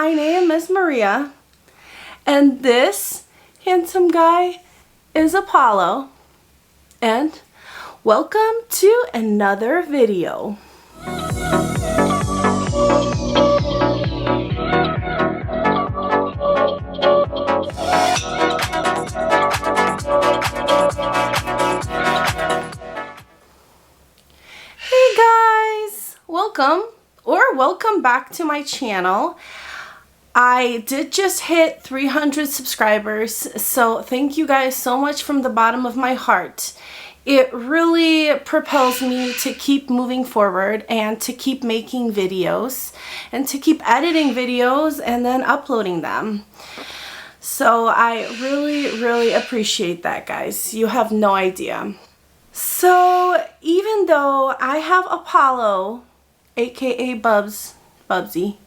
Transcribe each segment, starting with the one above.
my name is Maria, and this handsome guy is Apollo, and welcome to another video. Hey guys, welcome back to my channel. I did just hit 300 subscribers, so thank you guys so much from the bottom of my heart. It really propels me to keep moving forward and to keep making videos and to keep editing videos and then uploading them. So I really appreciate that, guys. You have no idea. So even though I have Apollo, aka Bubsy,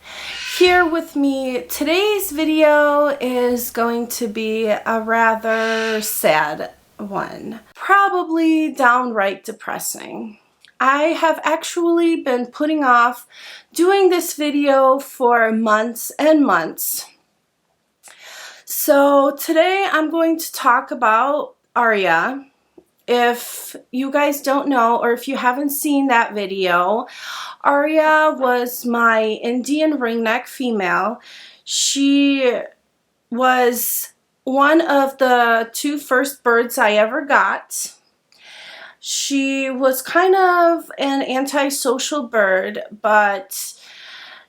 here with me, today's video is going to be a rather sad one. Probably downright depressing. I have actually been putting off doing this video for months and months. So today I'm going to talk about Aria. If you guys don't know, or if you haven't seen that video, Aria was my Indian ringneck female. She was one of the two first birds I ever got. She was kind of an antisocial bird, but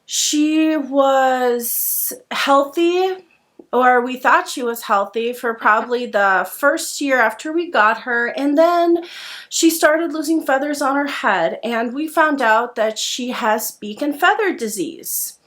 she was healthy, or we thought she was healthy, for probably the first year after we got her, and then she started losing feathers on her head, and we found out that she has beak and feather disease,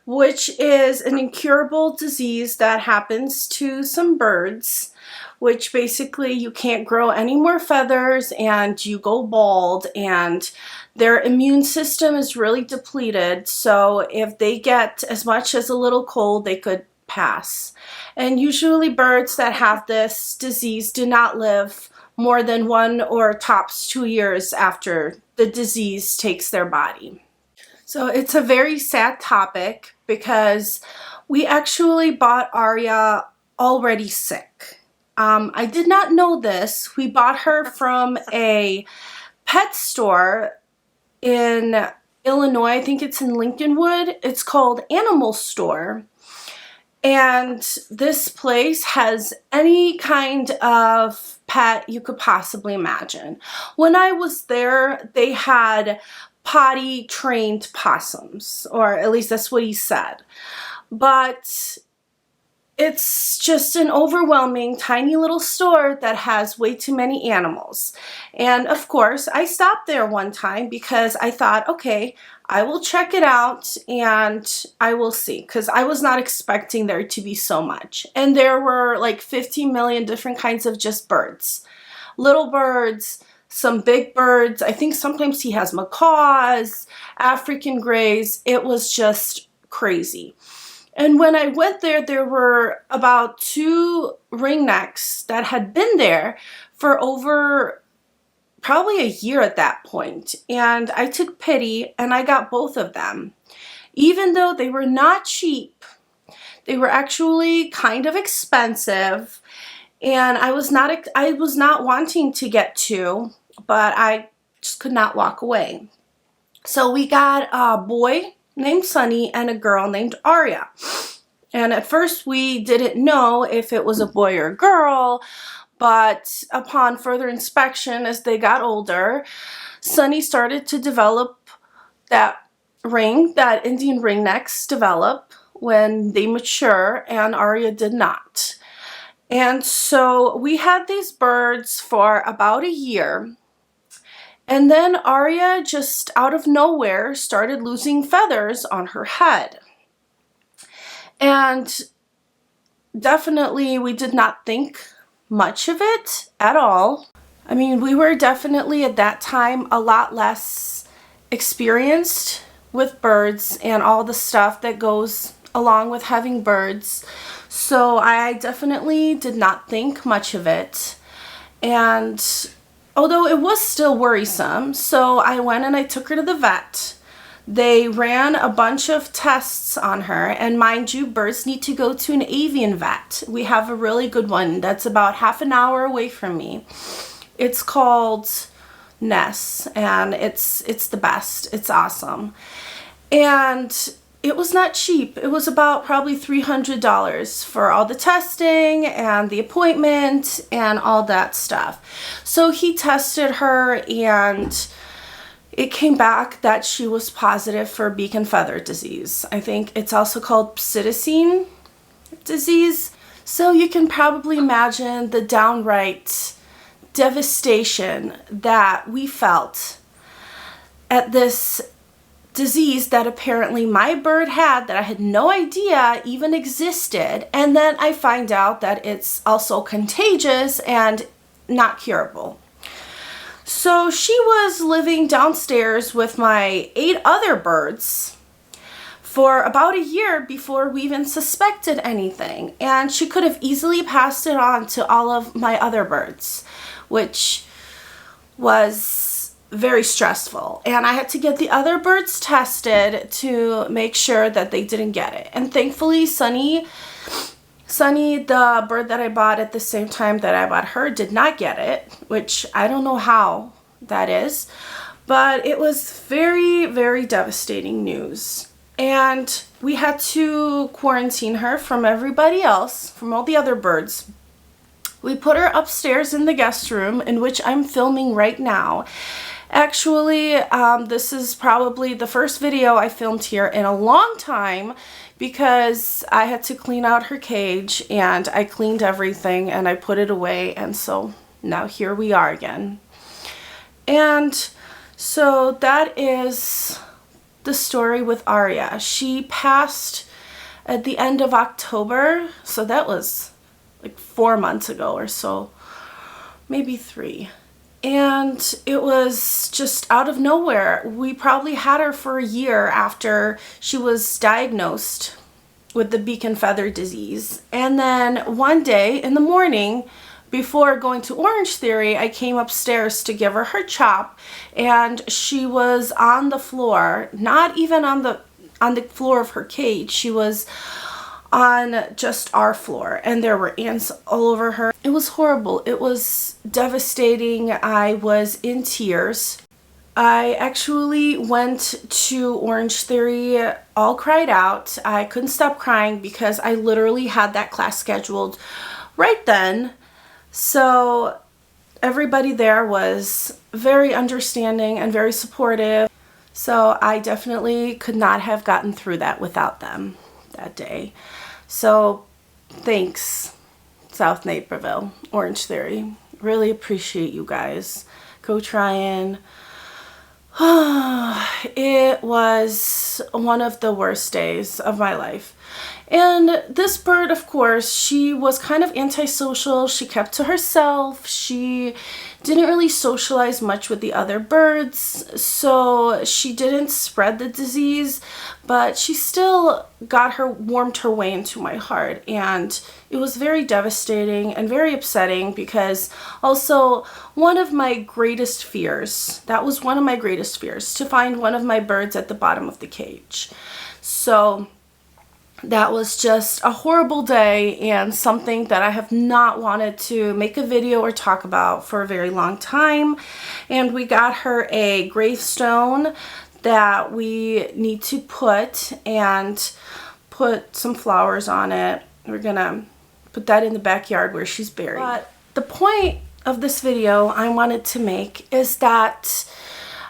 which is an incurable disease that happens to some birds, which basically you can't grow any more feathers and you go bald, and their immune system is really depleted, so if they get as much as a little cold, they could pass. And usually birds that have this disease do not live more than 1 or tops 2 years after the disease takes their body. So it's a very sad topic because we actually bought Aria already sick. I did not know this. We bought her from a pet store in Illinois. I think it's in Lincolnwood. It's called Animal Store. And this place has any kind of pet you could possibly imagine. When I was there, they had potty trained possums, or at least that's what he said. But it's just an overwhelming tiny little store that has way too many animals. And of course, I stopped there one time because I thought, okay, I will check it out and I will see, because I was not expecting there to be so much. And there were like 15 million different kinds of just birds. Little birds, some big birds. I think sometimes he has macaws, African grays. It was just crazy. And when I went there, there were about 2 ringnecks that had been there for over probably a year at that point. And I took pity and I got both of them. Even though they were not cheap, they were actually kind of expensive. And I was not wanting to get 2, but I just could not walk away. So we got a boy named Sunny and a girl named Aria. And at first we didn't know if it was a boy or a girl, but upon further inspection as they got older, Sunny started to develop that ring that Indian ringnecks develop when they mature, and Aria did not. And so we had these birds for about a year. And then Aria just out of nowhere started losing feathers on her head. And definitely we did not think much of it at all. I mean, we were definitely at that time a lot less experienced with birds and all the stuff that goes along with having birds. So I definitely did not think much of it. And although it was still worrisome, so I went and I took her to the vet. They ran a bunch of tests on her, and mind you, birds need to go to an avian vet. We have a really good one that's about half an hour away from me. It's called Ness, and it's the best. It's awesome. And it was not cheap. It was about probably $300 for all the testing and the appointment and all that stuff. So he tested her, and it came back that she was positive for beak and feather disease. I think it's also called psittacine disease. So you can probably imagine the downright devastation that we felt at this disease that apparently my bird had, that I had no idea even existed. And then I find out that it's also contagious and not curable. So she was living downstairs with my 8 other birds for about a year before we even suspected anything. And she could have easily passed it on to all of my other birds, which was very stressful. And I had to get the other birds tested to make sure that they didn't get it. And thankfully, Sunny, the bird that I bought at the same time that I bought her, did not get it, which I don't know how that is, but it was very, very devastating news. And we had to quarantine her from everybody else, from all the other birds. We put her upstairs in the guest room, in which I'm filming right now. Actually, this is probably the first video I filmed here in a long time, because I had to clean out her cage, and I cleaned everything and I put it away, and so now here we are again. And so that is the story with Aria. She passed at the end of October, so that was like 4 months ago or so, maybe 3. And it was just out of nowhere. We probably had her for a year after she was diagnosed with the beak and feather disease. And then one day in the morning, before going to Orange Theory, I came upstairs to give her her chop, and she was on the floor, not even on the floor of her cage. She was on just our floor, and there were ants all over her. It was horrible. It was devastating. I was in tears. I actually went to Orange Theory all cried out. I couldn't stop crying because I literally had that class scheduled right then. So everybody there was very understanding and very supportive. So I definitely could not have gotten through that without them that day. So thanks, South Naperville, Orange Theory. Really appreciate you guys. Go trying. It was one of the worst days of my life. And this bird, of course, she was kind of antisocial. She kept to herself. She didn't really socialize much with the other birds, so she didn't spread the disease, but she still warmed her way into my heart. And it was very devastating and very upsetting, because also one of my greatest fears, to find one of my birds at the bottom of the cage. So that was just a horrible day, and something that I have not wanted to make a video or talk about for a very long time. And we got her a gravestone that we need to put some flowers on it. We're gonna put that in the backyard where she's buried. But the point of this video I wanted to make is that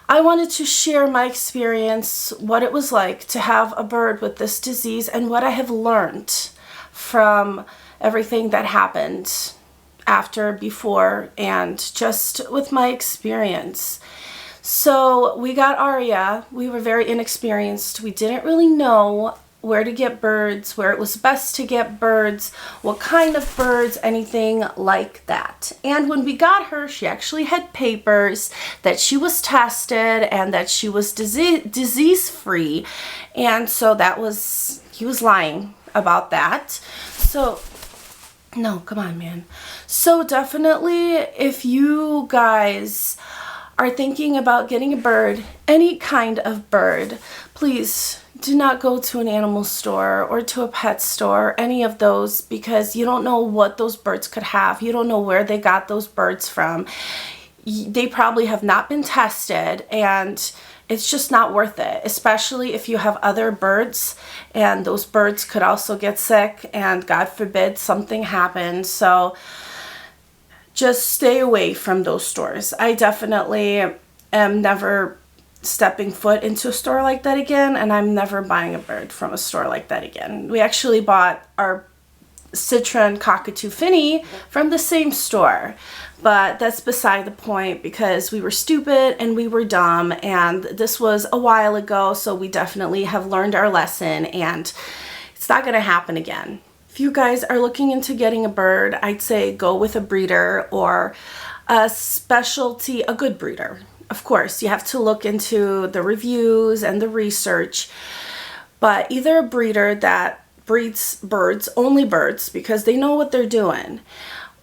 I wanted to share my experience, what it was like to have a bird with this disease, and what I have learned from everything that happened after, before, and just with my experience. So we got Aria. We were very inexperienced. We didn't really know where to get birds, where it was best to get birds, what kind of birds, anything like that. And when we got her, she actually had papers that she was tested and that she was disease-free. And so he was lying about that. So, no, come on, man. So definitely, if you guys are thinking about getting a bird, any kind of bird, please do not go to an animal store or to a pet store, any of those, because you don't know what those birds could have. You don't know where they got those birds from. They probably have not been tested, and it's just not worth it, especially if you have other birds, and those birds could also get sick, and God forbid something happens. So just stay away from those stores. I definitely am never stepping foot into a store like that again, and I'm never buying a bird from a store like that again. We actually bought our citron cockatoo finny from the same store, but that's beside the point because we were stupid and we were dumb, and this was a while ago, so we definitely have learned our lesson, and it's not going to happen again. If you guys are looking into getting a bird, I'd say go with a breeder or a specialty, a good breeder. Of course, you have to look into the reviews and the research, but either a breeder that breeds birds, only birds, because they know what they're doing,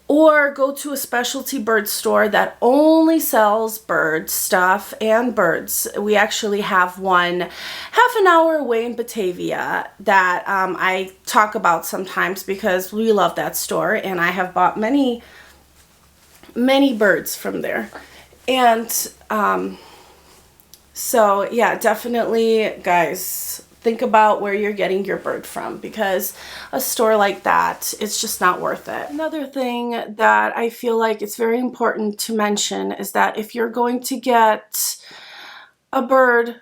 or go to a specialty bird store that only sells bird stuff and birds. We actually have one half an hour away in Batavia that I talk about sometimes because we love that store, and I have bought many birds from there. And so yeah, definitely guys, think about where you're getting your bird from, because a store like that, it's just not worth it. Another thing that I feel like it's very important to mention is that if you're going to get a bird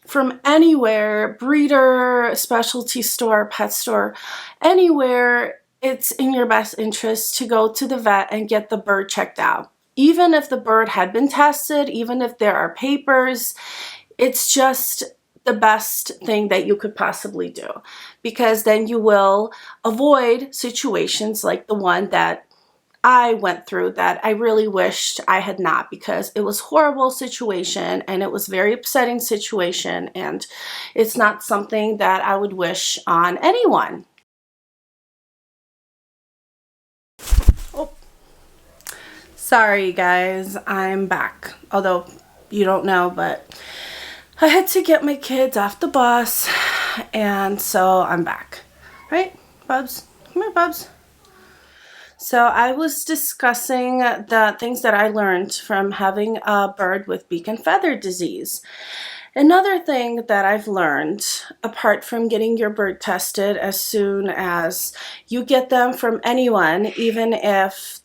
from anywhere, breeder, specialty store, pet store, anywhere, it's in your best interest to go to the vet and get the bird checked out. Even if the bird had been tested, even if there are papers, it's just the best thing that you could possibly do, because then you will avoid situations like the one that I went through that I really wished I had not, because it was a horrible situation and it was a very upsetting situation, and it's not something that I would wish on anyone. Oh, sorry guys, I'm back. Although you don't know, but I had to get my kids off the bus, and so I'm back. Right, Bubs? Come here, Bubs. So I was discussing the things that I learned from having a bird with beak and feather disease. Another thing that I've learned, apart from getting your bird tested as soon as you get them from anyone, even if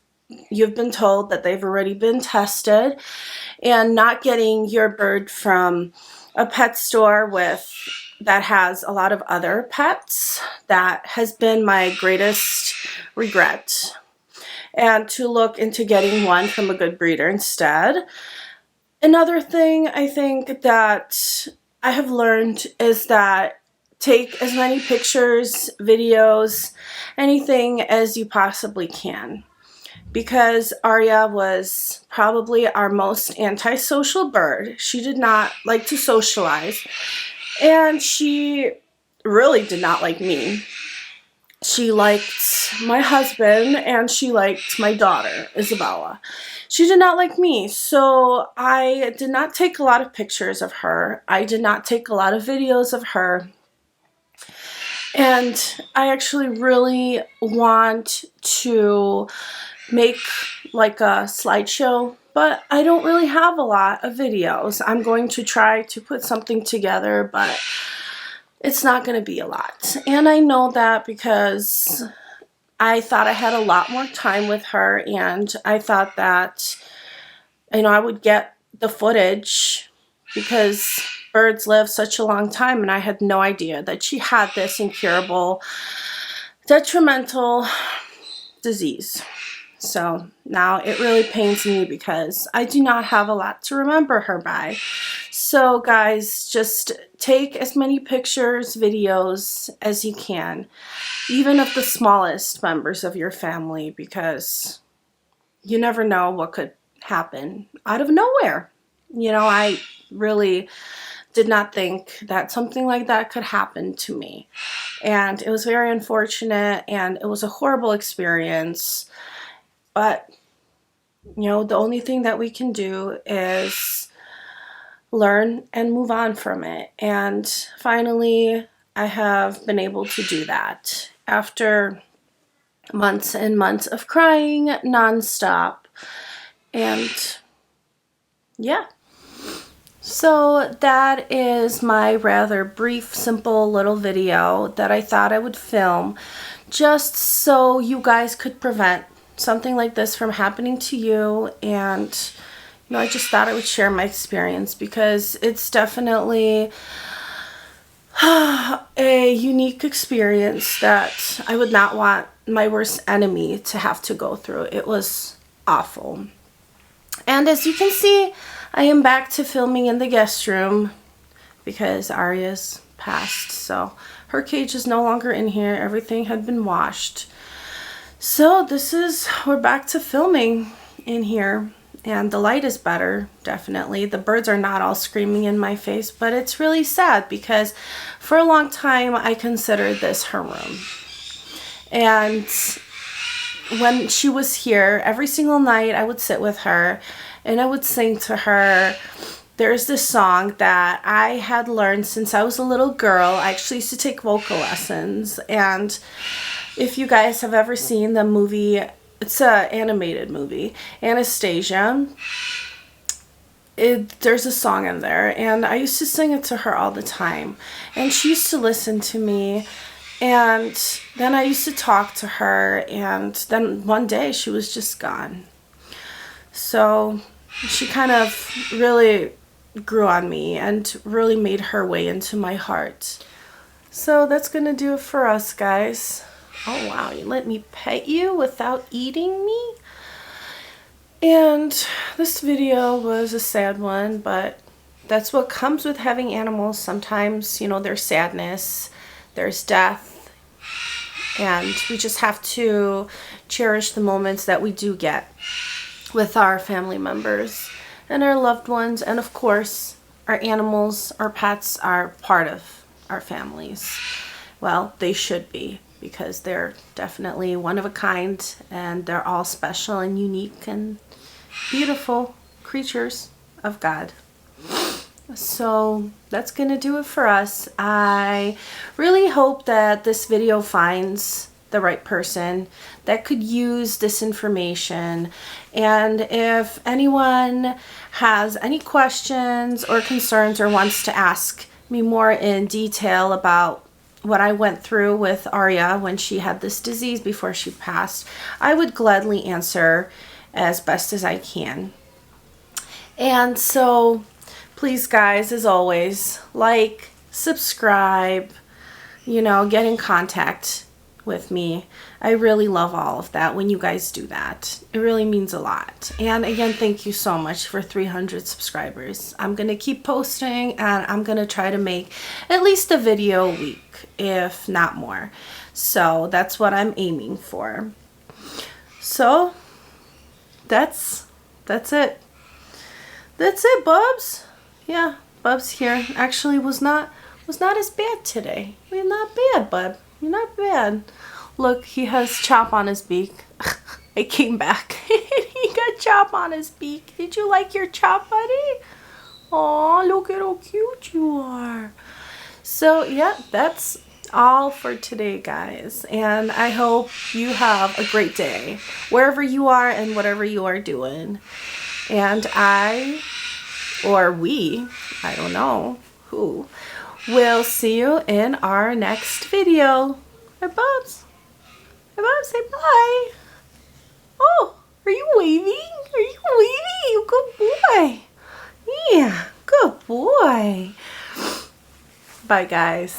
you've been told that they've already been tested, and not getting your bird from a pet store that has a lot of other pets, that has been my greatest regret. And to look into getting one from a good breeder instead. Another thing I think that I have learned is that take as many pictures, videos, anything as you possibly can. Because Aria was probably our most antisocial bird. She did not like to socialize, and she really did not like me. She liked my husband, and she liked my daughter, Isabella. She did not like me, so I did not take a lot of pictures of her. I did not take a lot of videos of her. And I actually really want to make like a slideshow, but I don't really have a lot of videos. I'm going to try to put something together, but it's not going to be a lot. And I know that because I thought I had a lot more time with her, and I thought that, you know, I would get the footage because birds live such a long time, and I had no idea that she had this incurable, detrimental disease. So now it really pains me because I do not have a lot to remember her by. So guys, just take as many pictures, videos as you can, even of the smallest members of your family, because you never know what could happen out of nowhere. You know, I really did not think that something like that could happen to me. And it was very unfortunate, and it was a horrible experience. But You know, the only thing that we can do is learn and move on from it. And finally, I have been able to do that after months and months of crying nonstop. And yeah. So that is my rather brief, simple little video that I thought I would film just so you guys could prevent something like this from happening to you. And you know, I just thought I would share my experience because it's definitely a unique experience that I would not want my worst enemy to have to go through. It was awful. And as you can see, I am back to filming in the guest room because Aria's passed. So her cage is no longer in here. Everything had been washed. So we're back to filming in here. And the light is better, definitely. The birds are not all screaming in my face, but it's really sad because for a long time I considered this her room. And when she was here, every single night I would sit with her and I would sing to her. There's this song that I had learned since I was a little girl. I actually used to take vocal lessons. And if you guys have ever seen the movie, it's an animated movie, Anastasia, there's a song in there, and I used to sing it to her all the time, and she used to listen to me, and then I used to talk to her, and then one day she was just gone. So she kind of really grew on me and really made her way into my heart. So that's gonna do it for us, guys. Oh wow, you let me pet you without eating me? And this video was a sad one, but that's what comes with having animals. Sometimes, you know, there's sadness, there's death, and we just have to cherish the moments that we do get with our family members and our loved ones. And of course, our animals, our pets are part of our families. Well, they should be, because they're definitely one of a kind, and they're all special and unique and beautiful creatures of God. So that's gonna do it for us. I really hope that this video finds the right person that could use this information. And if anyone has any questions or concerns or wants to ask me more in detail about what I went through with Aria when she had this disease before she passed, I would gladly answer as best as I can. And so please guys, as always, like, subscribe, you know, get in contact with me. I really love all of that when you guys do that. It really means a lot. And again, thank you so much for 300 subscribers. I'm gonna keep posting, and I'm gonna try to make at least a video a week, if not more. So that's what I'm aiming for. So that's it. That's it, Bubs. Yeah, Bub's here. Actually was not as bad today. You're not bad, Bub. You're not bad. Look, he has Chop on his beak. I came back. He got Chop on his beak. Did you like your Chop, buddy? Aw, look at how cute you are. So, yeah, that's all for today, guys. And I hope you have a great day, wherever you are and whatever you are doing. And I, or we, I don't know who, will see you in our next video. Hey, Bubs. Hey, Bubs, say bye. Oh, are you waving? Are you waving? You good boy. Yeah, good boy. Bye, guys.